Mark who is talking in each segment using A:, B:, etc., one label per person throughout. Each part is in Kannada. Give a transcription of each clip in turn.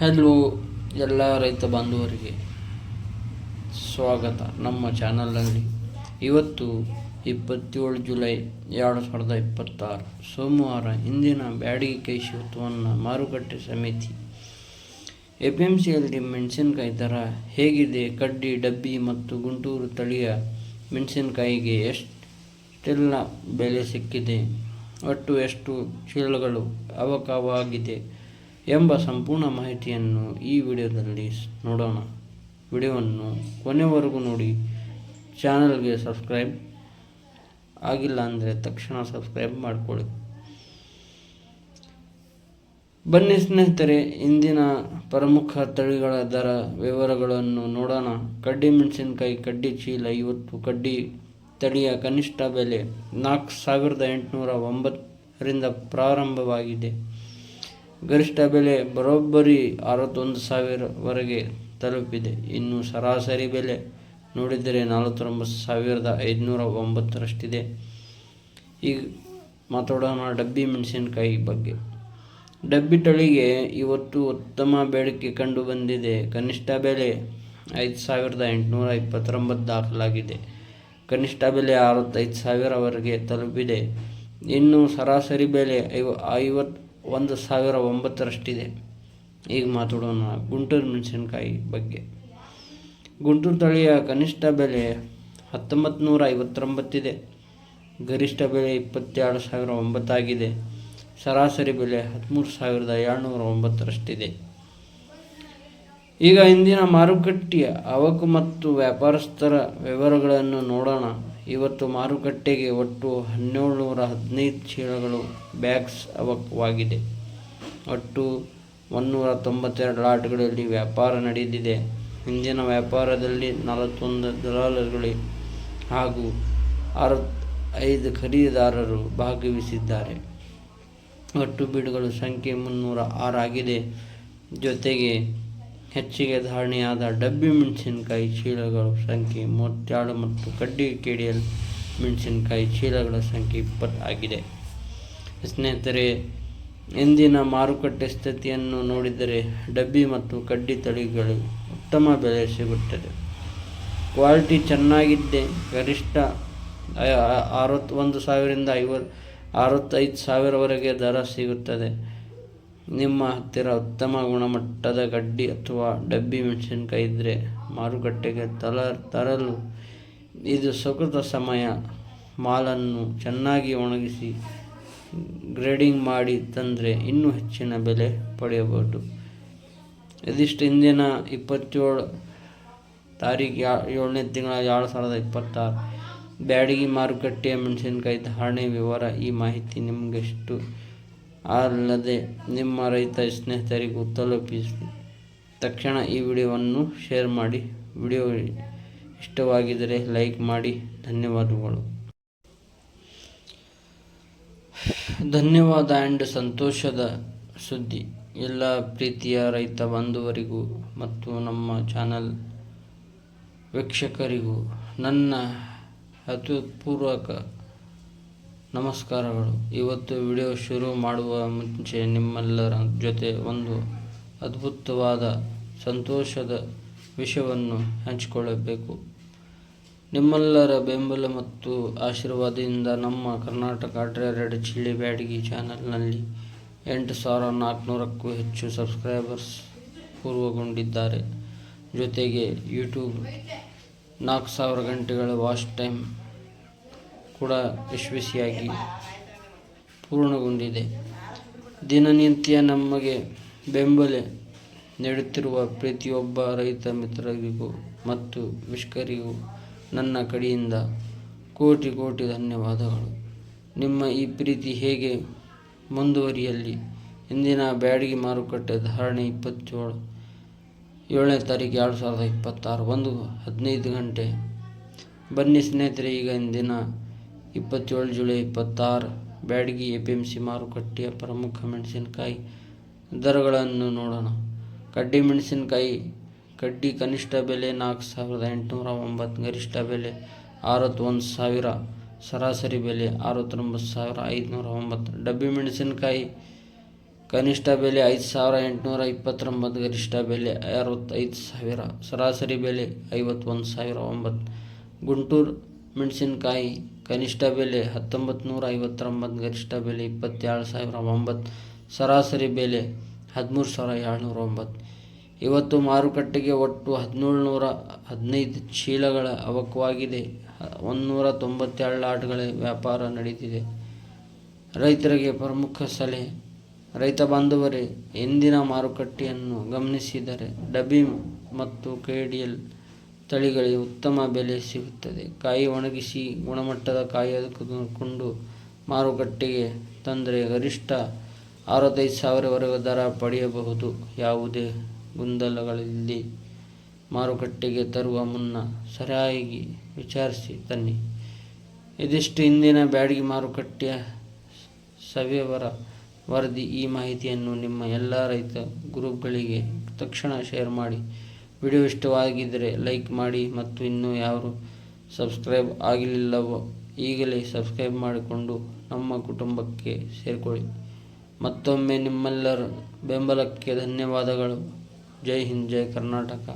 A: ಹಲೋ ಎಲ್ಲ ರೈತ ಬಾಂಧವರಿಗೆ ಸ್ವಾಗತ ನಮ್ಮ ಚಾನಲ್ನಲ್ಲಿ. ಇವತ್ತು 27 ಜುಲೈ 2026 ಸೋಮವಾರ. ಇಂದಿನ ಬ್ಯಾಡಗಿ ಕೃಷಿ ಉತ್ಪನ್ನ ಮಾರುಕಟ್ಟೆ ಸಮಿತಿ ಎಪಿಎಂಸಿಯಲ್ಲಿ ಮೆಣಸಿನಕಾಯಿ ದರ ಹೇಗಿದೆ? ಕಡ್ಡಿ, ಡಬ್ಬಿ ಮತ್ತು ಗುಂಟೂರು ತಳಿಯ ಮೆಣಸಿನಕಾಯಿಗೆ ಎಷ್ಟೆಲ್ಲ ಬೆಲೆ ಸಿಕ್ಕಿದೆ? ಒಟ್ಟು ಎಷ್ಟು ಚೀಲಗಳು ಅವಕವಾಗಿದೆ ಎಂಬ ಸಂಪೂರ್ಣ ಮಾಹಿತಿಯನ್ನು ಈ ವಿಡಿಯೋದಲ್ಲಿ ನೋಡೋಣ. ವಿಡಿಯೋವನ್ನು ಕೊನೆವರೆಗೂ ನೋಡಿ. ಚಾನಲ್ಗೆ ಸಬ್ಸ್ಕ್ರೈಬ್ ಆಗಿಲ್ಲ ಅಂದರೆ ತಕ್ಷಣ ಸಬ್ಸ್ಕ್ರೈಬ್ ಮಾಡಿಕೊಳ್ಳಿ. ಬನ್ನಿ ಸ್ನೇಹಿತರೆ, ಇಂದಿನ ಪ್ರಮುಖ ತಳಿಗಳ ದರ ವಿವರಗಳನ್ನು ನೋಡೋಣ. ಕಡ್ಡಿ ಮೆಣಸಿನಕಾಯಿ ಕಡ್ಡಿ ಚೀಲ 50. ಕಡ್ಡಿ ತಳಿಯ ಕನಿಷ್ಠ ಬೆಲೆ 4,809 ರಿಂದ ಪ್ರಾರಂಭವಾಗಿದೆ. ಗರಿಷ್ಠ ಬೆಲೆ ಬರೋಬ್ಬರಿ 61,000 ವರೆಗೆ ತಲುಪಿದೆ. ಇನ್ನು ಸರಾಸರಿ ಬೆಲೆ ನೋಡಿದರೆ 49,509 ರಷ್ಟಿದೆ. ಈಗ ಮಾತಾಡೋಣ ಡಬ್ಬಿ ಮೆಣಸಿನಕಾಯಿ ಬಗ್ಗೆ. ಡಬ್ಬಿ ತಳಿಗೆ ಇವತ್ತು ಉತ್ತಮ ಬೇಡಿಕೆ ಕಂಡು ಬಂದಿದೆ. ಕನಿಷ್ಠ ಬೆಲೆ 5,829 ದಾಖಲಾಗಿದೆ. ಕನಿಷ್ಠ ಬೆಲೆ 65,000 ವರೆಗೆ ತಲುಪಿದೆ. ಇನ್ನು ಸರಾಸರಿ ಬೆಲೆ 51,009 ರಷ್ಟಿದೆ. ಈಗ ಮಾತಾಡೋಣ ಗುಂಟೂರು ಮೆಣಸಿನಕಾಯಿ ಬಗ್ಗೆ. ಗುಂಟೂರು ತಳಿಯ ಕನಿಷ್ಠ ಬೆಲೆ 19,959 ಇದೆ. ಗರಿಷ್ಠ ಬೆಲೆ 22,009 ಆಗಿದೆ. ಸರಾಸರಿ ಬೆಲೆ 13,709 ರಷ್ಟಿದೆ. ಈಗ ಇಂದಿನ ಮಾರುಕಟ್ಟೆಯ ಅವಕು ಮತ್ತು ವ್ಯಾಪಾರಸ್ಥರ ವಿವರಗಳನ್ನು ನೋಡೋಣ. ಇವತ್ತು ಮಾರುಕಟ್ಟೆಗೆ ಒಟ್ಟು 1,715 ಚೀಲಗಳು ಬ್ಯಾಗ್ಸ್ ಅವಕವಾಗಿದೆ. ಒಟ್ಟು 192 ಲಾಟ್ಗಳಲ್ಲಿ ವ್ಯಾಪಾರ ನಡೆದಿದೆ. ಇಂದಿನ ವ್ಯಾಪಾರದಲ್ಲಿ 41 ದಲಾಲರುಗಳು ಹಾಗೂ 65 ಖರೀದಿದಾರರು ಭಾಗವಹಿಸಿದ್ದಾರೆ. ಒಟ್ಟು ಬೀಡುಗಳ ಸಂಖ್ಯೆ 306 ಆಗಿದೆ. ಜೊತೆಗೆ ಹೆಚ್ಚಿಗೆ ಧಾರಣೆಯಾದ ಡಬ್ಬಿ ಮೆಣಸಿನಕಾಯಿ ಚೀಲಗಳ ಸಂಖ್ಯೆ 32 ಮತ್ತು ಕಡ್ಡಿ ಕೆಡಿಎಲ್ ಮೆಣಸಿನಕಾಯಿ ಚೀಲಗಳ ಸಂಖ್ಯೆ 20 ಆಗಿದೆ. ಸ್ನೇಹಿತರೆ, ಇಂದಿನ ಮಾರುಕಟ್ಟೆ ಸ್ಥಿತಿಯನ್ನು ನೋಡಿದರೆ ಡಬ್ಬಿ ಮತ್ತು ಕಡ್ಡಿ ತಳಿಗಳು ಉತ್ತಮ ಬೆಲೆ ಸಿಗುತ್ತದೆ. ಕ್ವಾಲಿಟಿ ಚೆನ್ನಾಗಿದ್ದೆ. ಗರಿಷ್ಠ 61,000 ರಿಂದ 65,000 ವರೆಗೆ ದರ ಸಿಗುತ್ತದೆ. ನಿಮ್ಮ ಹತ್ತಿರ ಉತ್ತಮ ಗುಣಮಟ್ಟದ ಕಡ್ಡಿ ಅಥವಾ ಡಬ್ಬಿ ಮೆಣಸಿನಕಾಯಿ ಇದ್ದರೆ ಮಾರುಕಟ್ಟೆಗೆ ತರಲು ಇದು ಸೂಕ್ತ ಸಮಯ. ಮಾಲನ್ನು ಚೆನ್ನಾಗಿ ಒಣಗಿಸಿ ಗ್ರೇಡಿಂಗ್ ಮಾಡಿ ತಂದರೆ ಇನ್ನೂ ಹೆಚ್ಚಿನ ಬೆಲೆ ಪಡೆಯಬಹುದು. ಇದಿಷ್ಟು ಇಂದಿನ 27 ತಾರೀಕು 7ನೇ ತಿಂಗಳ 2026 ಬ್ಯಾಡಗಿ ಮಾರುಕಟ್ಟೆಯ ಮೆಣಸಿನಕಾಯಿ ಧಾರಣೆ ವಿವರ. ಈ ಮಾಹಿತಿ ನಿಮಗೆಷ್ಟು ಅಲ್ಲದೆ ನಿಮ್ಮ ರೈತ ಸ್ನೇಹಿತರಿಗೂ ತಲುಪಿಸಿ ತಕ್ಷಣ ಈ ವಿಡಿಯೋವನ್ನು ಶೇರ್ ಮಾಡಿ. ವಿಡಿಯೋ ಇಷ್ಟವಾಗಿದ್ದರೆ ಲೈಕ್ ಮಾಡಿ. ಧನ್ಯವಾದಗಳು. ಧನ್ಯವಾದ ಆ್ಯಂಡ್ ಸಂತೋಷದ ಸುದ್ದಿ ಎಲ್ಲ ಪ್ರೀತಿಯ ರೈತ ಬಾಂಧವರಿಗೂ ಮತ್ತು ನಮ್ಮ ಚಾನಲ್ ವೀಕ್ಷಕರಿಗೂ ನನ್ನ ಹೃತ್ಪೂರ್ವಕ ನಮಸ್ಕಾರಗಳು. ಇವತ್ತು ವಿಡಿಯೋ ಶುರು ಮಾಡುವ ಮುಂಚೆ ನಿಮ್ಮೆಲ್ಲರ ಜೊತೆ ಒಂದು ಅದ್ಭುತವಾದ ಸಂತೋಷದ ವಿಷಯವನ್ನು ಹಂಚಿಕೊಳ್ಳಬೇಕು. ನಿಮ್ಮೆಲ್ಲರ ಬೆಂಬಲ ಮತ್ತು ಆಶೀರ್ವಾದದಿಂದ ನಮ್ಮ ಕರ್ನಾಟಕ ರೆಡ್ ಚಿಲ್ಲಿ ಬ್ಯಾಡಗಿ ಚಾನಲ್ನಲ್ಲಿ 8,400ಕ್ಕೂ ಹೆಚ್ಚು ಸಬ್ಸ್ಕ್ರೈಬರ್ಸ್ ಪೂರ್ವಗೊಂಡಿದ್ದಾರೆ. ಜೊತೆಗೆ ಯೂಟ್ಯೂಬ್ 4,000 ಗಂಟೆಗಳ ವಾಚ್ ಟೈಮ್ ಕೂಡ ಯಶಸ್ವಿಯಾಗಿ ಪೂರ್ಣಗೊಂಡಿದೆ. ದಿನನಿತ್ಯ ನಮಗೆ ಬೆಂಬಲ ನೀಡುತ್ತಿರುವ ಪ್ರತಿಯೊಬ್ಬ ರೈತ ಮಿತ್ರರಿಗೂ ಮತ್ತು ವೀಕ್ಷಕರಿಗೂ ನನ್ನ ಕಡೆಯಿಂದ ಕೋಟಿ ಕೋಟಿ ಧನ್ಯವಾದಗಳು. ನಿಮ್ಮ ಈ ಪ್ರೀತಿ ಹೇಗೆ ಮುಂದುವರಿಯಲಿ. ಇಂದಿನ ಬ್ಯಾಡಗಿ ಮಾರುಕಟ್ಟೆ ಧಾರಣೆ 7ನೇ ತಾರೀಕು 2026 1:15 ಗಂಟೆ. ಬನ್ನಿ ಸ್ನೇಹಿತರೆ, ಈಗ ಇಂದಿನ 27 ಜುಲೈ 26 ಬ್ಯಾಡಗಿ ಎಪಿಎಂಸಿ ಮಾರುಕಟ್ಟೆಯ ಪ್ರಮುಖ ಮೆಣಸಿನಕಾಯಿ ದರಗಳನ್ನು ನೋಡೋಣ. ಕಡ್ಡಿ ಮೆಣಸಿನಕಾಯಿ ಕಡ್ಡಿ ಕನಿಷ್ಠ ಬೆಲೆ 4,809, ಗರಿಷ್ಠ ಬೆಲೆ 61,000, ಸರಾಸರಿ ಬೆಲೆ 69,509. ಡಬ್ಬಿ ಮೆಣಸಿನಕಾಯಿ ಕನಿಷ್ಠ ಬೆಲೆ 5,829, ಗರಿಷ್ಠ ಬೆಲೆ 65,000, ಸರಾಸರಿ ಬೆಲೆ 51,009. ಗುಂಟೂರು ಮೆಣಸಿನಕಾಯಿ ಕನಿಷ್ಠ ಬೆಲೆ 19,959, ಗರಿಷ್ಠ ಬೆಲೆ 27,009, ಸರಾಸರಿ ಬೆಲೆ 13,709. ಇವತ್ತು ಮಾರುಕಟ್ಟೆಗೆ ಒಟ್ಟು 1715 ಚೀಲಗಳ ಅವಕವಾಗಿದೆ. 192 ಲಾಟ್ಗಳ ವ್ಯಾಪಾರ ನಡೆದಿದೆ. ರೈತರಿಗೆ ಪ್ರಮುಖ ಸಲಹೆ. ರೈತ ಬಾಂಧವರೇ, ಇಂದಿನ ಮಾರುಕಟ್ಟೆಯನ್ನು ಗಮನಿಸಿದರೆ ಡಬ್ಬಿ ಮತ್ತು KDL ತಳಿಗಳಿಗೆ ಉತ್ತಮ ಬೆಲೆ ಸಿಗುತ್ತದೆ. ಕಾಯಿ ಒಣಗಿಸಿ ಗುಣಮಟ್ಟದ ಕಾಯಿ ತೆಗೆದುಕೊಂಡು ಮಾರುಕಟ್ಟೆಗೆ ತಂದರೆ ಗರಿಷ್ಠ 65,000ವರೆಗೆ ದರ ಪಡೆಯಬಹುದು. ಯಾವುದೇ ಗೊಂದಲಗಳಿಲ್ಲದೆ ಮಾರುಕಟ್ಟೆಗೆ ತರುವ ಮುನ್ನ ಸರಿಯಾಗಿ ವಿಚಾರಿಸಿ ತನ್ನಿ. ಇದಿಷ್ಟು ಇಂದಿನ ಬ್ಯಾಡಗಿ ಮಾರುಕಟ್ಟೆಯ ಸವಿವರ ವರದಿ. ಈ ಮಾಹಿತಿಯನ್ನು ನಿಮ್ಮ ಎಲ್ಲ ರೈತ ಗ್ರೂಪ್ಗಳಿಗೆ ತಕ್ಷಣ ಶೇರ್ ಮಾಡಿ. ವಿಡಿಯೋ ಇಷ್ಟವಾಗಿದ್ದರೆ ಲೈಕ್ ಮಾಡಿ ಮತ್ತು ಇನ್ನೂ ಯಾರು ಸಬ್ಸ್ಕ್ರೈಬ್ ಆಗಲಿಲ್ಲವೋ ಈಗಲೇ ಸಬ್ಸ್ಕ್ರೈಬ್ ಮಾಡಿಕೊಂಡು ನಮ್ಮ ಕುಟುಂಬಕ್ಕೆ ಸೇರಿಕೊಳ್ಳಿ. ಮತ್ತೊಮ್ಮೆ ನಿಮ್ಮೆಲ್ಲರ ಬೆಂಬಲಕ್ಕೆ ಧನ್ಯವಾದಗಳು. ಜೈ ಹಿಂದ್, ಜೈ ಕರ್ನಾಟಕ.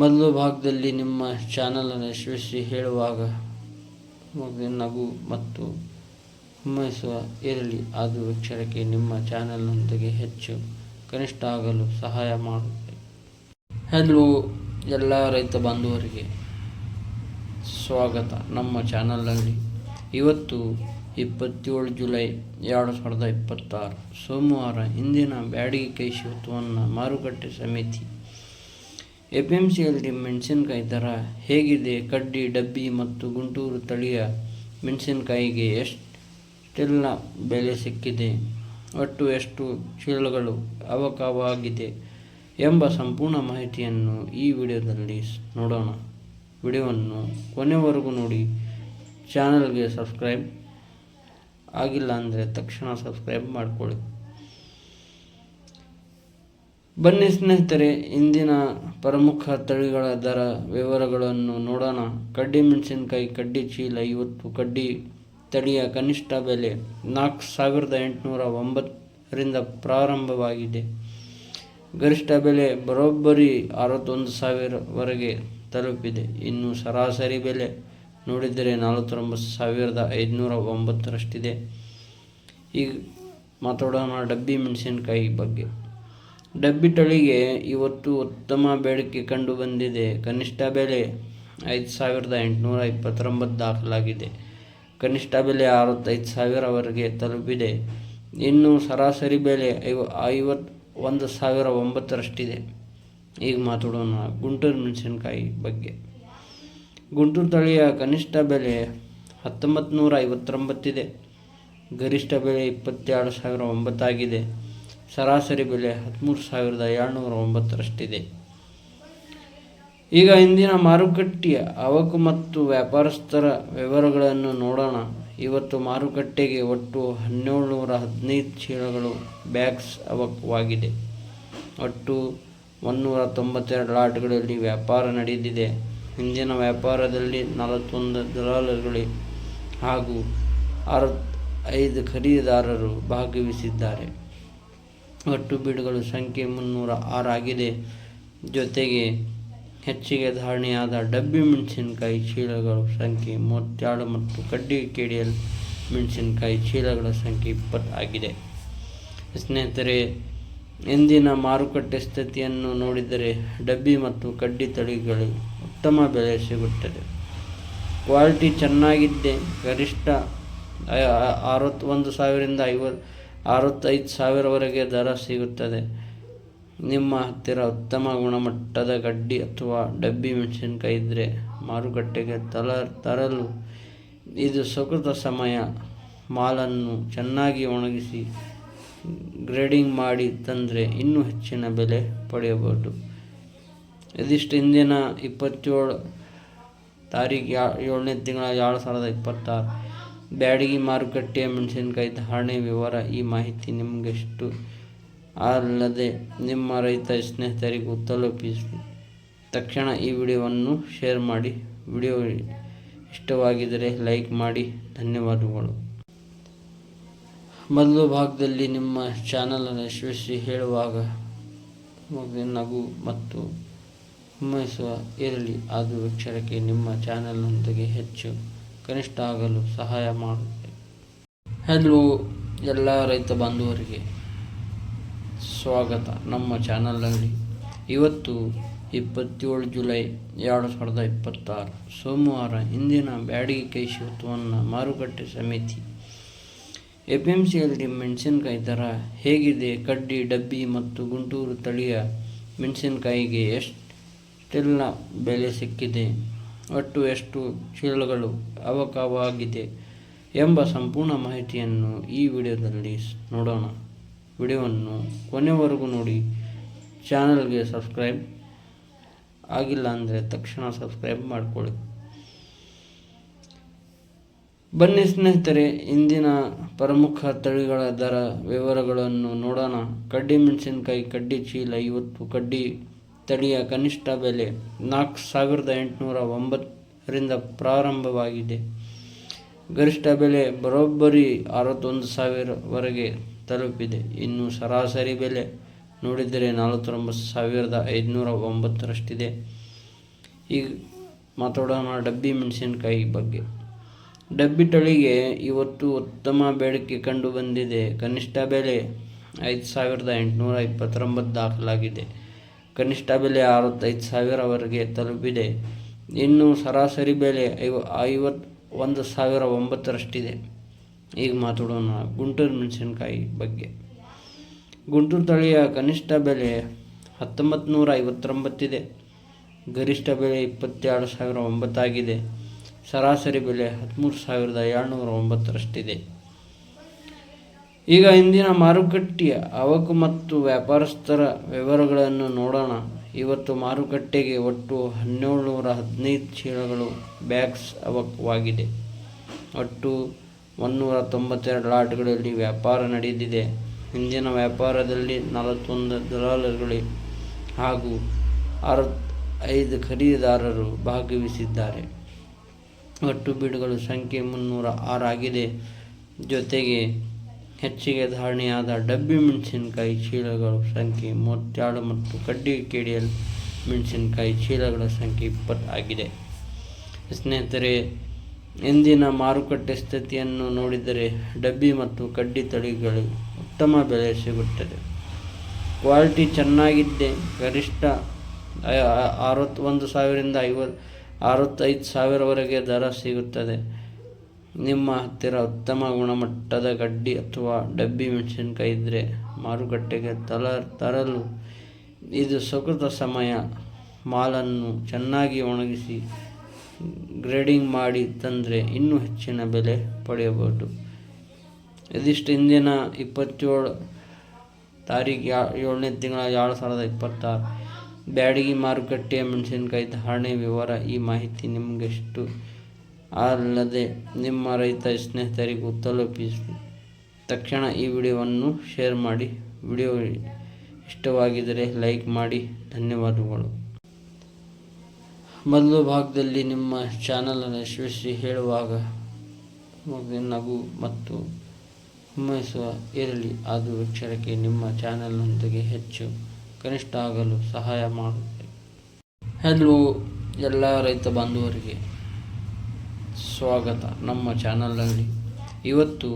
A: ಮೊದಲ ಭಾಗದಲ್ಲಿ ನಿಮ್ಮ ಚಾನಲನ್ನು ಯಶಸ್ವಿ ಹೇಳುವಾಗ ನಗು ಮತ್ತು ಹುಮ್ಮಸ್ಸು ಇರಲಿ. ಅದು ವೀಕ್ಷಕರಿಗೆ ನಿಮ್ಮ ಚಾನಲ್ನೊಂದಿಗೆ ಹೆಚ್ಚು ಕನಿಷ್ಠ ಆಗಲು ಸಹಾಯ ಮಾಡುತ್ತದೆ. ಹಲೋ ಎಲ್ಲ ರೈತ ಬಾಂಧವರಿಗೆ ಸ್ವಾಗತ ನಮ್ಮ ಚಾನಲ್ನಲ್ಲಿ. ಇವತ್ತು 27 ಜುಲೈ 2026 ಸೋಮವಾರ. ಇಂದಿನ ಬ್ಯಾಡಗಿ ಕೃಷಿ ಉತ್ಪನ್ನ ಮಾರುಕಟ್ಟೆ ಸಮಿತಿ. APMCಯಲ್ಲಿ ಮೆಣಸಿನಕಾಯಿ ದರ ಹೇಗಿದೆ? ಕಡ್ಡಿ, ಡಬ್ಬಿ ಮತ್ತು ಗುಂಟೂರು ತಳಿಯ ಮೆಣಸಿನಕಾಯಿಗೆ ಎಷ್ಟೆಲ್ಲ ಬೆಲೆ ಸಿಕ್ಕಿದೆ? ಒಟ್ಟು ಎಷ್ಟು ಚೀಲಗಳು ಅವಕವಾಗಿದೆ ಎಂಬ ಸಂಪೂರ್ಣ ಮಾಹಿತಿಯನ್ನು ಈ ವಿಡಿಯೋದಲ್ಲಿ ನೋಡೋಣ. ವಿಡಿಯೋವನ್ನು ಕೊನೆವರೆಗೂ ನೋಡಿ. ಚಾನಲ್ಗೆ ಸಬ್ಸ್ಕ್ರೈಬ್ ಆಗಿಲ್ಲ ಅಂದರೆ ತಕ್ಷಣ ಸಬ್ಸ್ಕ್ರೈಬ್ ಮಾಡಿಕೊಳ್ಳಿ. ಬನ್ನಿ ಸ್ನೇಹಿತರೆ, ಇಂದಿನ ಪ್ರಮುಖ ತಳಿಗಳ ದರ ವಿವರಗಳನ್ನು ನೋಡೋಣ. ಕಡ್ಡಿ ಮೆಣಸಿನಕಾಯಿ ಕಡ್ಡಿ ಚೀಲ 50, ಕಡ್ಡಿ ತಳಿಯ ಕನಿಷ್ಠ ಬೆಲೆ 4,809ರಿಂದ ಪ್ರಾರಂಭವಾಗಿದೆ. ಗರಿಷ್ಠ ಬೆಲೆ ಬರೋಬ್ಬರಿ 61,000ವರೆಗೆ ತಲುಪಿದೆ. ಇನ್ನು ಸರಾಸರಿ ಬೆಲೆ ನೋಡಿದರೆ 49,509ರಷ್ಟಿದೆ. ಈಗ ಮಾತಾಡೋಣ ಡಬ್ಬಿ ಮೆಣಸಿನಕಾಯಿ ಬಗ್ಗೆ. ಡಬ್ಬಿ ತಳಿಗೆ ಇವತ್ತು ಉತ್ತಮ ಬೇಡಿಕೆ ಕಂಡು ಬಂದಿದೆ. ಕನಿಷ್ಠ ಬೆಲೆ 5,829 ದಾಖಲಾಗಿದೆ. ಕನಿಷ್ಠ ಬೆಲೆ 65,000ವರೆಗೆ ತಲುಪಿದೆ. ಇನ್ನು ಸರಾಸರಿ ಬೆಲೆ 51,009ರಷ್ಟಿದೆ. ಈಗ ಮಾತಾಡೋಣ ಗುಂಟೂರು ಮೆಣಸಿನಕಾಯಿ ಬಗ್ಗೆ. ಗುಂಟೂರು ತಳಿಯ ಕನಿಷ್ಠ ಬೆಲೆ 19,959 ಇದೆ. ಗರಿಷ್ಠ ಬೆಲೆ 22,009 ಆಗಿದೆ. ಸರಾಸರಿ ಬೆಲೆ 13,709ರಷ್ಟಿದೆ. ಈಗ ಇಂದಿನ ಮಾರುಕಟ್ಟೆಯ ಅವಕು ಮತ್ತು ವ್ಯಾಪಾರಸ್ಥರ ವಿವರಗಳನ್ನು ನೋಡೋಣ. ಇವತ್ತು ಮಾರುಕಟ್ಟೆಗೆ ಒಟ್ಟು 1715 ಚೀಲಗಳು ಬ್ಯಾಗ್ಸ್ ಅವಕವಾಗಿದೆ. ಒಟ್ಟು 192 ಲಾಟ್ಗಳಲ್ಲಿ ವ್ಯಾಪಾರ ನಡೆದಿದೆ. ಇಂದಿನ ವ್ಯಾಪಾರದಲ್ಲಿ 41 ದಲಾಲರುಗಳು ಹಾಗೂ 65 ಖರೀದಿದಾರರು ಭಾಗವಹಿಸಿದ್ದಾರೆ. ಒಟ್ಟು ಬೀಡುಗಳ ಸಂಖ್ಯೆ 306 ಆಗಿದೆ. ಜೊತೆಗೆ ಹೆಚ್ಚಿಗೆ ಧಾರಣೆಯಾದ ಡಬ್ಬಿ ಮೆಣಸಿನಕಾಯಿ ಚೀಲಗಳ ಸಂಖ್ಯೆ 32 ಮತ್ತು ಕಡ್ಡಿ KDL ಮೆಣಸಿನಕಾಯಿ ಚೀಲಗಳ ಸಂಖ್ಯೆ 20 ಆಗಿದೆ. ಸ್ನೇಹಿತರೆ, ಇಂದಿನ ಮಾರುಕಟ್ಟೆ ಸ್ಥಿತಿಯನ್ನು ನೋಡಿದರೆ ಡಬ್ಬಿ ಮತ್ತು ಕಡ್ಡಿ ತಳಿಗಳಿಗೆ ಉತ್ತಮ ಬೆಲೆ ಸಿಗುತ್ತದೆ. ಕ್ವಾಲಿಟಿ ಚೆನ್ನಾಗಿದ್ದೆ. ಗರಿಷ್ಠ 61,000ರಿಂದ 65,000ವರೆಗೆ ದರ ಸಿಗುತ್ತದೆ. ನಿಮ್ಮ ಹತ್ತಿರ ಉತ್ತಮ ಗುಣಮಟ್ಟದ ಕಡ್ಡಿ ಅಥವಾ ಡಬ್ಬಿ ಮೆಣಸಿನಕಾಯಿ ಇದ್ದರೆ ಮಾರುಕಟ್ಟೆಗೆ ತರಲು ಇದು ಸೂಕ್ತ ಸಮಯ. ಮಾಲನ್ನು ಚೆನ್ನಾಗಿ ಒಣಗಿಸಿ ಗ್ರೇಡಿಂಗ್ ಮಾಡಿ ತಂದರೆ ಇನ್ನೂ ಹೆಚ್ಚಿನ ಬೆಲೆ ಪಡೆಯಬಹುದು. ಇದಿಷ್ಟು ಇಂದಿನ 27 ತಾರೀಕು 7ನೇ ತಿಂಗಳ 2026 ಬ್ಯಾಡಗಿ ಮಾರುಕಟ್ಟೆಯ ಮೆಣಸಿನಕಾಯಿ ಧಾರಣೆ ವಿವರ. ಈ ಮಾಹಿತಿ ನಿಮಗೆಷ್ಟು ಅಲ್ಲದೆ ನಿಮ್ಮ ರೈತ ಸ್ನೇಹಿತರಿಗೂ ತಲುಪಿಸಿ. ತಕ್ಷಣ ಈ ವಿಡಿಯೋವನ್ನು ಶೇರ್ ಮಾಡಿ. ವಿಡಿಯೋ ಇಷ್ಟವಾಗಿದ್ದರೆ ಲೈಕ್ ಮಾಡಿ. ಧನ್ಯವಾದಗಳು. ಮೊದಲ ಭಾಗದಲ್ಲಿ ನಿಮ್ಮ ಚಾನಲನ್ನು ಯಶಸ್ವಿ ಹೇಳುವಾಗ ನಗು ಮತ್ತು ಹುಮ್ಮೈಸುವ ಇರಲಿ. ಅದು ಅಕ್ಷರಕ್ಕೆ ನಿಮ್ಮ ಚಾನಲ್ನೊಂದಿಗೆ ಹೆಚ್ಚು ಕನಿಷ್ಠ ಆಗಲು ಸಹಾಯ ಮಾಡುತ್ತೆ. ಹಲೋ ಎಲ್ಲ ರೈತ ಬಾಂಧವರಿಗೆ ಸ್ವಾಗತ ನಮ್ಮ ಚಾನಲ್ನಲ್ಲಿ. ಇವತ್ತು 27 ಜುಲೈ 2026 ಸೋಮವಾರ. ಇಂದಿನ ಬ್ಯಾಡಗಿ ಕೃಷಿ ಉತ್ಪನ್ನ ಮಾರುಕಟ್ಟೆ ಸಮಿತಿ. ಎಪಿಎಂಸಿಯಲ್ಲಿ ಮೆಣಸಿನಕಾಯಿ ದರ ಹೇಗಿದೆ? ಕಡ್ಡಿ, ಡಬ್ಬಿ ಮತ್ತು ಗುಂಟೂರು ತಳಿಯ ಮೆಣಸಿನಕಾಯಿಗೆ ಎಷ್ಟೆಲ್ಲ ಬೆಲೆ ಸಿಕ್ಕಿದೆ? ಒಟ್ಟು ಎಷ್ಟು ಚೀಲಗಳು ಅವಕವಾಗಿದೆ ಎಂಬ ಸಂಪೂರ್ಣ ಮಾಹಿತಿಯನ್ನು ಈ ವಿಡಿಯೋದಲ್ಲಿ ನೋಡೋಣ. ವಿಡಿಯೋವನ್ನು ಕೊನೆವರೆಗೂ ನೋಡಿ. ಚಾನಲ್ಗೆ ಸಬ್ಸ್ಕ್ರೈಬ್ ಆಗಿಲ್ಲ ಅಂದರೆ ತಕ್ಷಣ ಸಬ್ಸ್ಕ್ರೈಬ್ ಮಾಡಿಕೊಳ್ಳಿ. ಬನ್ನಿ ಸ್ನೇಹಿತರೆ, ಇಂದಿನ ಪ್ರಮುಖ ತಳಿಗಳ ದರ ವಿವರಗಳನ್ನು ನೋಡೋಣ. ಕಡ್ಡಿ ಮೆಣಸಿನಕಾಯಿ ಕಡ್ಡಿ ಚೀಲ 50, ಕಡ್ಡಿ ತಳಿಯ ಕನಿಷ್ಠ ಬೆಲೆ 4,809 ರಿಂದ ಪ್ರಾರಂಭವಾಗಿದೆ. ಗರಿಷ್ಠ ಬೆಲೆ ಬರೋಬ್ಬರಿ 61,000 ವರೆಗೆ ತಲುಪಿದೆ. ಇನ್ನು ಸರಾಸರಿ ಬೆಲೆ ನೋಡಿದರೆ 49,509 ರಷ್ಟಿದೆ. ಈಗ ಮಾತಾಡೋಣ ಡಬ್ಬಿ ಮೆಣಸಿನಕಾಯಿ ಬಗ್ಗೆ. ಡಬ್ಬಿ ತಳಿಗೆ ಇವತ್ತು ಉತ್ತಮ ಬೇಡಿಕೆ ಕಂಡು ಬಂದಿದೆ. ಕನಿಷ್ಠ ಬೆಲೆ 5,829 ದಾಖಲಾಗಿದೆ. ಕನಿಷ್ಠ ಬೆಲೆ 65,000 ವರೆಗೆ ತಲುಪಿದೆ. ಇನ್ನು ಸರಾಸರಿ ಬೆಲೆ 51,009 ರಷ್ಟಿದೆ. ಈಗ ಮಾತಾಡೋಣ ಗುಂಟೂರು ಮೆಣಸಿನಕಾಯಿ ಬಗ್ಗೆ. ಗುಂಟೂರು ತಳಿಯ ಕನಿಷ್ಠ ಬೆಲೆ 19,959 ಇದೆ. ಗರಿಷ್ಠ ಬೆಲೆ 22,009 ಆಗಿದೆ. ಸರಾಸರಿ ಬೆಲೆ 13,709 ರಷ್ಟಿದೆ. ಈಗ ಇಂದಿನ ಮಾರುಕಟ್ಟೆಯ ಅವಕು ಮತ್ತು ವ್ಯಾಪಾರಸ್ಥರ ವಿವರಗಳನ್ನು ನೋಡೋಣ. ಇವತ್ತು ಮಾರುಕಟ್ಟೆಗೆ ಒಟ್ಟು 1,715 ಚೀಲಗಳು ಬ್ಯಾಗ್ಸ್ ಅವಕವಾಗಿದೆ. ಒಟ್ಟು 192 ಲಾಟ್ಗಳಲ್ಲಿ ವ್ಯಾಪಾರ ನಡೆದಿದೆ. ಇಂದಿನ ವ್ಯಾಪಾರದಲ್ಲಿ 41 ದಲಾಲರುಗಳು ಹಾಗೂ 65 ಖರೀದಿದಾರರು ಭಾಗವಹಿಸಿದ್ದಾರೆ. ಒಟ್ಟು ಬೀಡುಗಳ ಸಂಖ್ಯೆ 306 ಆಗಿದೆ. ಜೊತೆಗೆ ಹೆಚ್ಚಿಗೆ ಧಾರಣೆಯಾದ ಡಬ್ಬಿ ಮೆಣಸಿನಕಾಯಿ ಚೀಲಗಳ ಸಂಖ್ಯೆ 32 ಮತ್ತು ಕಡ್ಡಿ ಕೆಡಿಎಲ್ ಮೆಣಸಿನಕಾಯಿ ಚೀಲಗಳ ಸಂಖ್ಯೆ 20 ಆಗಿದೆ. ಸ್ನೇಹಿತರೆ, ಇಂದಿನ ಮಾರುಕಟ್ಟೆ ಸ್ಥಿತಿಯನ್ನು ನೋಡಿದರೆ ಡಬ್ಬಿ ಮತ್ತು ಕಡ್ಡಿ ತಳಿಗಳು ಉತ್ತಮ ಬೆಲೆ ಸಿಗುತ್ತದೆ. ಕ್ವಾಲಿಟಿ ಚೆನ್ನಾಗಿದ್ದೆ. ಗರಿಷ್ಠ 61,000 ರಿಂದ 65,000 ವರೆಗೆ ದರ ಸಿಗುತ್ತದೆ. ನಿಮ್ಮ ಹತ್ತಿರ ಉತ್ತಮ ಗುಣಮಟ್ಟದ ಕಡ್ಡಿ ಅಥವಾ ಡಬ್ಬಿ ಮೆಣಸಿನಕಾಯಿ ಇದ್ದರೆ ಮಾರುಕಟ್ಟೆಗೆ ತರಲು ಇದು ಸೂಕ್ತ ಸಮಯ. ಮಾಲನ್ನು ಚೆನ್ನಾಗಿ ಒಣಗಿಸಿ ಗ್ರೇಡಿಂಗ್ ಮಾಡಿ ತಂದರೆ ಇನ್ನೂ ಹೆಚ್ಚಿನ ಬೆಲೆ ಪಡೆಯಬಹುದು. ಇದಿಷ್ಟು ಇಂದಿನ 27 ತಾರೀಕು 7ನೇ ತಿಂಗಳ 2026 ಬ್ಯಾಡಗಿ ಮಾರುಕಟ್ಟೆಯ ಮೆಣಸಿನಕಾಯಿ ಧಾರಣೆ ವಿವರ. ಈ ಮಾಹಿತಿ ನಿಮಗೆಷ್ಟು ಅಲ್ಲದೆ ನಿಮ್ಮ ರೈತ ಸ್ನೇಹಿತರಿಗೂ ತಲುಪಿಸಿ ತಕ್ಷಣ ಈ ವಿಡಿಯೋವನ್ನು ಶೇರ್ ಮಾಡಿ. ವಿಡಿಯೋ ಇಷ್ಟವಾಗಿದ್ದರೆ ಲೈಕ್ ಮಾಡಿ. ಧನ್ಯವಾದಗಳು. ಮೊದಲ ಭಾಗದಲ್ಲಿ ನಿಮ್ಮ ಚಾನಲನ್ನು ಯಶಸ್ವಿ ಹೇಳುವಾಗ ನಗು ಮತ್ತು ಹುಮ್ಮೈಸುವ ಇರಲಿ. ಅದು ಅಕ್ಷರಕ್ಕೆ ನಿಮ್ಮ ಚಾನಲ್ನೊಂದಿಗೆ ಹೆಚ್ಚು ಕನಿಷ್ಠ ಆಗಲು ಸಹಾಯ ಮಾಡುತ್ತೆ. ಹಲೋ ಎಲ್ಲ ರೈತ ಬಾಂಧವರಿಗೆ ಸ್ವಾಗತ ನಮ್ಮ ಚಾನಲ್ನಲ್ಲಿ. ಇವತ್ತು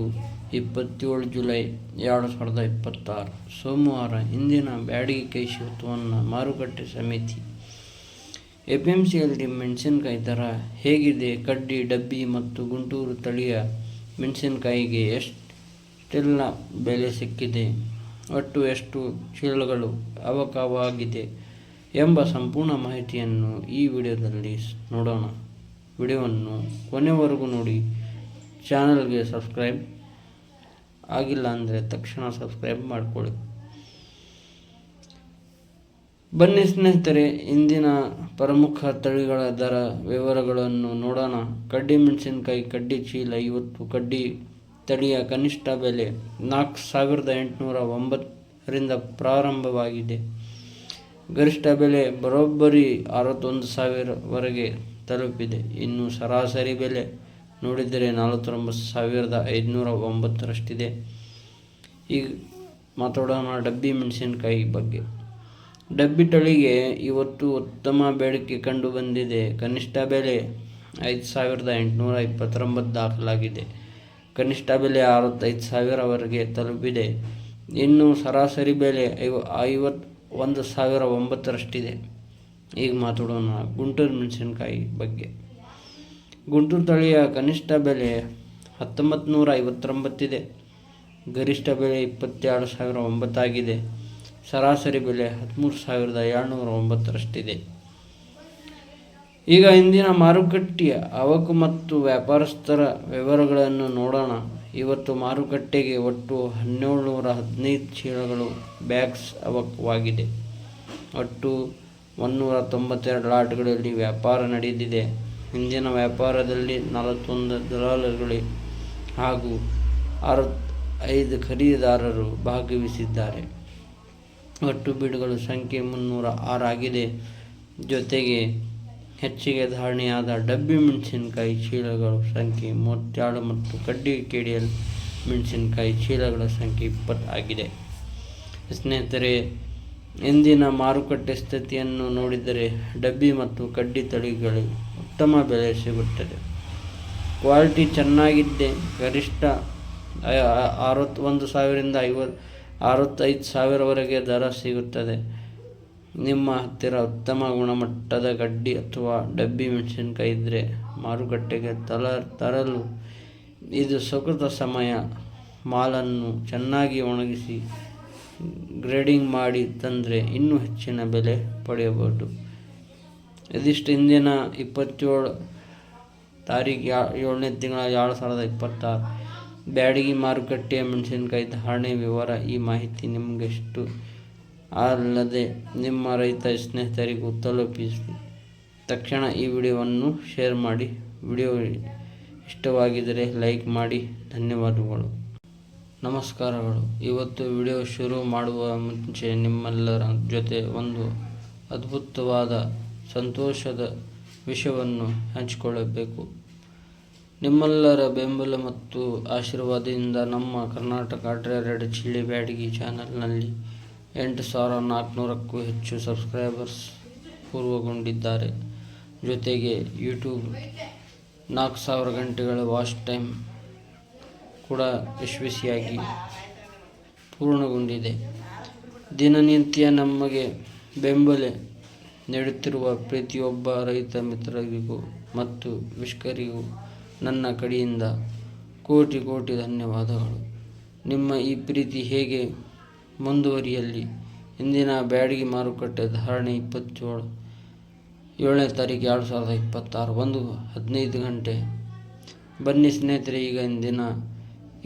A: 27 ಜುಲೈ 2026 ಸೋಮವಾರ. ಇಂದಿನ ಬ್ಯಾಡಗಿ ಕೃಷಿ ಉತ್ಪನ್ನ ಮಾರುಕಟ್ಟೆ ಸಮಿತಿ. ಎಪಿಎಂಸಿಯಲ್ಲಿ ಮೆಣಸಿನಕಾಯಿ ದರ ಹೇಗಿದೆ? ಕಡ್ಡಿ, ಡಬ್ಬಿ ಮತ್ತು ಗುಂಟೂರು ತಳಿಯ ಮೆಣಸಿನಕಾಯಿಗೆ ಎಷ್ಟೆಲ್ಲ ಬೆಲೆ ಸಿಕ್ಕಿದೆ? ಒಟ್ಟು ಎಷ್ಟು ಚೀಲಗಳು ಅವಕವಾಗಿದೆ ಎಂಬ ಸಂಪೂರ್ಣ ಮಾಹಿತಿಯನ್ನು ಈ ವಿಡಿಯೋದಲ್ಲಿ ನೋಡೋಣ. ವಿಡಿಯೋವನ್ನು ಕೊನೆವರೆಗೂ ನೋಡಿ. ಚಾನಲ್ಗೆ ಸಬ್ಸ್ಕ್ರೈಬ್ ಆಗಿಲ್ಲ ಅಂದರೆ ತಕ್ಷಣ ಸಬ್ಸ್ಕ್ರೈಬ್ ಮಾಡಿಕೊಳ್ಳಿ. ಬನ್ನಿ ಸ್ನೇಹಿತರೆ, ಇಂದಿನ ಪ್ರಮುಖ ತಳಿಗಳ ದರ ವಿವರಗಳನ್ನು ನೋಡೋಣ. ಕಡ್ಡಿ ಮೆಣಸಿನಕಾಯಿ ಕಡ್ಡಿ ಚೀಲ 50, ಕಡ್ಡಿ ತಳಿಯ ಕನಿಷ್ಠ ಬೆಲೆ 4,809 ರಿಂದ ಪ್ರಾರಂಭವಾಗಿದೆ. ಗರಿಷ್ಠ ಬೆಲೆ ಬರೋಬ್ಬರಿ 61,000 ವರೆಗೆ ತಲುಪಿದೆ. ಇನ್ನು ಸರಾಸರಿ ಬೆಲೆ ನೋಡಿದರೆ 49,509 ರಷ್ಟಿದೆ. ಈಗ ಮಾತಾಡೋಣ ಡಬ್ಬಿ ಮೆಣಸಿನಕಾಯಿ ಬಗ್ಗೆ. ಡಬ್ಬಿ ತಳಿಗೆ ಇವತ್ತು ಉತ್ತಮ ಬೇಡಿಕೆ ಕಂಡು ಬಂದಿದೆ. ಕನಿಷ್ಠ ಬೆಲೆ 5,829 ದಾಖಲಾಗಿದೆ. ಕನಿಷ್ಠ ಬೆಲೆ 65,000ವರೆಗೆ ತಲುಪಿದೆ. ಇನ್ನು ಸರಾಸರಿ ಬೆಲೆ 51,009ರಷ್ಟಿದೆ. ಈಗ ಮಾತಾಡೋಣ ಗುಂಟೂರು ಮೆಣಸಿನಕಾಯಿ ಬಗ್ಗೆ. ಗುಂಟೂರು ತಳಿಯ ಕನಿಷ್ಠ ಬೆಲೆ 19,959 ಇದೆ. ಗರಿಷ್ಠ ಬೆಲೆ 22,009 ಆಗಿದೆ. ಸರಾಸರಿ ಬೆಲೆ 13,709ರಷ್ಟಿದೆ. ಈಗ ಇಂದಿನ ಮಾರುಕಟ್ಟೆಯ ಅವಕು ಮತ್ತು ವ್ಯಾಪಾರಸ್ಥರ ವಿವರಗಳನ್ನು ನೋಡೋಣ. ಇವತ್ತು ಮಾರುಕಟ್ಟೆಗೆ ಒಟ್ಟು 1715 ಚೀಲಗಳು ಬ್ಯಾಗ್ಸ್ ಅವಕವಾಗಿದೆ. ಒಟ್ಟು 192 ಲಾಟ್ಗಳಲ್ಲಿ ವ್ಯಾಪಾರ ನಡೆದಿದೆ. ಇಂದಿನ ವ್ಯಾಪಾರದಲ್ಲಿ 41 ದಲಾಲರುಗಳು ಹಾಗೂ 65 ಖರೀದಿದಾರರು ಭಾಗವಹಿಸಿದ್ದಾರೆ. ಒಟ್ಟು ಬೀಡುಗಳ ಸಂಖ್ಯೆ 306 ಆಗಿದೆ. ಜೊತೆಗೆ ಹೆಚ್ಚಿಗೆ ಧಾರಣೆಯಾದ ಡಬ್ಬಿ ಮೆಣಸಿನಕಾಯಿ ಚೀಲಗಳ ಸಂಖ್ಯೆ 32 ಮತ್ತು ಕಡ್ಡಿ KDL ಮೆಣಸಿನಕಾಯಿ ಚೀಲಗಳ ಸಂಖ್ಯೆ 20 ಆಗಿದೆ. ಸ್ನೇಹಿತರೆ, ಇಂದಿನ ಮಾರುಕಟ್ಟೆ ಸ್ಥಿತಿಯನ್ನು ನೋಡಿದರೆ ಡಬ್ಬಿ ಮತ್ತು ಕಡ್ಡಿ ತಳಿಗಳಿಗೆ ಉತ್ತಮ ಬೆಲೆ ಸಿಗುತ್ತದೆ. ಕ್ವಾಲಿಟಿ ಚೆನ್ನಾಗಿದ್ದೆ. ಗರಿಷ್ಠ 61,000ರಿಂದ 65,000ವರೆಗೆ ದರ ಸಿಗುತ್ತದೆ. ನಿಮ್ಮ ಹತ್ತಿರ ಉತ್ತಮ ಗುಣಮಟ್ಟದ ಕಡ್ಡಿ ಅಥವಾ ಡಬ್ಬಿ ಮೆಣಸಿನಕಾಯಿ ಇದ್ದರೆ ಮಾರುಕಟ್ಟೆಗೆ ತರಲು ಇದು ಸೂಕ್ತ ಸಮಯ. ಮಾಲನ್ನು ಚೆನ್ನಾಗಿ ಒಣಗಿಸಿ ಗ್ರೇಡಿಂಗ್ ಮಾಡಿ ತಂದರೆ ಇನ್ನೂ ಹೆಚ್ಚಿನ ಬೆಲೆ ಪಡೆಯಬಹುದು. ಇದಿಷ್ಟು ಇಂದಿನ 27 ತಾರೀಕು 7ನೇ ತಿಂಗಳ 2026 ಬ್ಯಾಡಗಿ ಮಾರುಕಟ್ಟೆಯ ಮೆಣಸಿನಕಾಯಿ ಧಾರಣೆ ವಿವರ. ಈ ಮಾಹಿತಿ ನಿಮಗೆ ಇಷ್ಟು ಅಲ್ಲದೆ ನಿಮ್ಮ ರೈತ ಸ್ನೇಹಿತರಿಗೂ ತಲುಪಿಸಿ ತಕ್ಷಣ ಈ ವಿಡಿಯೋವನ್ನು ಶೇರ್ ಮಾಡಿ. ವಿಡಿಯೋ ಇಷ್ಟವಾಗಿದ್ದರೆ ಲೈಕ್ ಮಾಡಿ. ಧನ್ಯವಾದಗಳು, ನಮಸ್ಕಾರಗಳು. ಇವತ್ತು ವಿಡಿಯೋ ಶುರು ಮಾಡುವ ಮುಂಚೆ ನಿಮ್ಮೆಲ್ಲರ ಜೊತೆ ಒಂದು ಅದ್ಭುತವಾದ ಸಂತೋಷದ ವಿಷಯವನ್ನು ಹಂಚಿಕೊಳ್ಳಬೇಕು. ನಿಮ್ಮೆಲ್ಲರ ಬೆಂಬಲ ಮತ್ತು ಆಶೀರ್ವಾದದಿಂದ ನಮ್ಮ ಕರ್ನಾಟಕ ಟ್ರೇಡೆಡ್ ಚಿಲ್ಲಿ ಬ್ಯಾಡಗಿ ಚಾನಲ್ನಲ್ಲಿ 8,400ಕ್ಕೂ ಹೆಚ್ಚು ಸಬ್ಸ್ಕ್ರೈಬರ್ಸ್ ಪೂರ್ವಗೊಂಡಿದ್ದಾರೆ. ಜೊತೆಗೆ ಯೂಟ್ಯೂಬ್ 4,000 ಗಂಟೆಗಳ ವಾಚ್ ಟೈಮ್ ಕೂಡ ಯಶಸ್ವಿಯಾಗಿ ಪೂರ್ಣಗೊಂಡಿದೆ. ದಿನನಿತ್ಯ ನಮಗೆ ಬೆಂಬಲ ನೀಡುತ್ತಿರುವ ಪ್ರತಿಯೊಬ್ಬ ರೈತ ಮಿತ್ರರಿಗೂ ಮತ್ತು ವೀಕ್ಷಕರಿಗೂ ನನ್ನ ಕಡೆಯಿಂದ ಕೋಟಿ ಕೋಟಿ ಧನ್ಯವಾದಗಳು. ನಿಮ್ಮ ಈ ಪ್ರೀತಿ ಹೇಗೆ ಮುಂದುವರಿಯಲಿ. ಇಂದಿನ ಬ್ಯಾಡಗಿ ಮಾರುಕಟ್ಟೆ ಧಾರಣೆ 7ನೇ ತಾರೀಕು 2026 1:15 ಗಂಟೆ. ಬನ್ನಿ ಸ್ನೇಹಿತರೆ, ಈಗ ಇಂದಿನ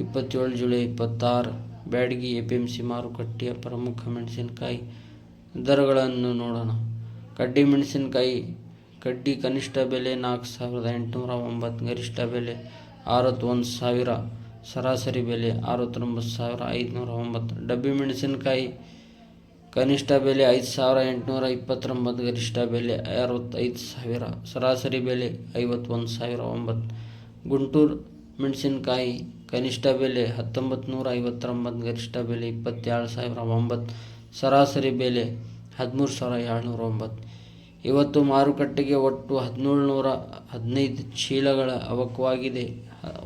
A: 27 ಜುಲೈ 26 ಬ್ಯಾಡಗಿ APMC ಮಾರುಕಟ್ಟೆಯ ಪ್ರಮುಖ ಮೆಣಸಿನಕಾಯಿ ದರಗಳನ್ನು ನೋಡೋಣ. ಕಡ್ಡಿ ಮೆಣಸಿನಕಾಯಿ ಕಡ್ಡಿ ಕನಿಷ್ಠ ಬೆಲೆ 4,809, ಗರಿಷ್ಠ ಬೆಲೆ 61,000, ಸರಾಸರಿ ಬೆಲೆ 69,509. ಡಬ್ಬಿ ಮೆಣಸಿನಕಾಯಿ ಕನಿಷ್ಠ ಬೆಲೆ 5,829, ಗರಿಷ್ಠ ಬೆಲೆ 65,000, ಸರಾಸರಿ ಬೆಲೆ 51,009. ಗುಂಟೂರು ಮೆಣಸಿನಕಾಯಿ ಕನಿಷ್ಠ ಬೆಲೆ 1,959, ಗರಿಷ್ಠ ಬೆಲೆ 22,009, ಸರಾಸರಿ ಬೆಲೆ 13,709. ಇವತ್ತು ಮಾರುಕಟ್ಟೆಗೆ ಒಟ್ಟು 1,715 ಚೀಲಗಳ ಅವಕವಾಗಿದೆ.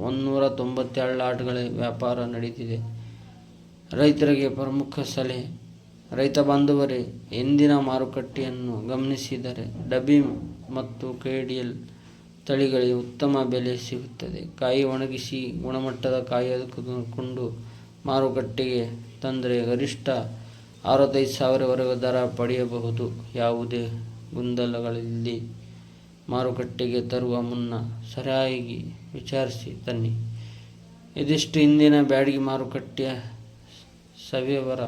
A: 192 ಲಾಟ್ಗಳ ವ್ಯಾಪಾರ ನಡೆದಿದೆ. ರೈತರಿಗೆ ಪ್ರಮುಖ ಸಲಹೆ. ರೈತ ಬಾಂಧವರೇ, ಇಂದಿನ ಮಾರುಕಟ್ಟೆಯನ್ನು ಗಮನಿಸಿದರೆ ಡಬ್ಬಿ ಮತ್ತು KDL ತಳಿಗಳಿಗೆ ಉತ್ತಮ ಬೆಲೆ ಸಿಗುತ್ತದೆ. ಕಾಯಿ ಒಣಗಿಸಿ ಗುಣಮಟ್ಟದ ಕಾಯಿ ತೆಗೆದುಕೊಂಡು ಮಾರುಕಟ್ಟೆಗೆ ತಂದರೆ ಗರಿಷ್ಠ 65,000ವರೆಗೆ ದರ ಪಡೆಯಬಹುದು. ಯಾವುದೇ ಗೊಂದಲಗಳಿಲ್ಲದೆ ಮಾರುಕಟ್ಟೆಗೆ ತರುವ ಮುನ್ನ ಸರಿಯಾಗಿ ವಿಚಾರಿಸಿ ತನ್ನಿ. ಇದಿಷ್ಟು ಇಂದಿನ ಬ್ಯಾಡಗಿ ಮಾರುಕಟ್ಟೆಯ ಸವಿವರ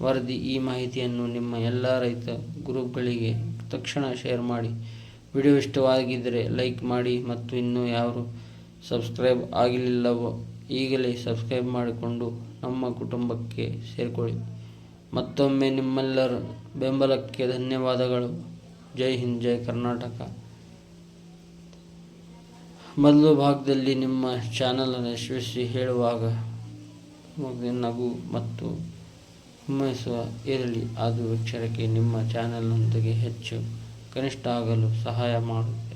A: ವರದಿ. ಈ ಮಾಹಿತಿಯನ್ನು ನಿಮ್ಮ ಎಲ್ಲ ರೈತ ಗ್ರೂಪ್ಗಳಿಗೆ ತಕ್ಷಣ ಶೇರ್ ಮಾಡಿ. ವಿಡಿಯೋ ಇಷ್ಟವಾಗಿದ್ದರೆ ಲೈಕ್ ಮಾಡಿ ಮತ್ತು ಇನ್ನೂ ಯಾರು ಸಬ್ಸ್ಕ್ರೈಬ್ ಆಗಲಿಲ್ಲವೋ ಈಗಲೇ ಸಬ್ಸ್ಕ್ರೈಬ್ ಮಾಡಿಕೊಂಡು ನಮ್ಮ ಕುಟುಂಬಕ್ಕೆ ಸೇರಿಕೊಳ್ಳಿ. ಮತ್ತೊಮ್ಮೆ ನಿಮ್ಮೆಲ್ಲರ ಬೆಂಬಲಕ್ಕೆ ಧನ್ಯವಾದಗಳು. ಜೈ ಹಿಂದ್, ಜೈ ಕರ್ನಾಟಕ. ಮೊದಲ ಭಾಗದಲ್ಲಿ ನಿಮ್ಮ ಚಾನಲನ್ನು ಯಶಸ್ವಿ ಹೇಳುವಾಗ ನಗು ಮತ್ತು ಹುಮ್ಮೈಸುವ ಇರಲಿ. ಅದು ಎಚ್ಚರಿಕೆ ನಿಮ್ಮ ಚಾನೆಲ್ನೊಂದಿಗೆ ಹೆಚ್ಚು ಕನಿಷ್ಠ ಆಗಲು ಸಹಾಯ ಮಾಡುತ್ತೆ.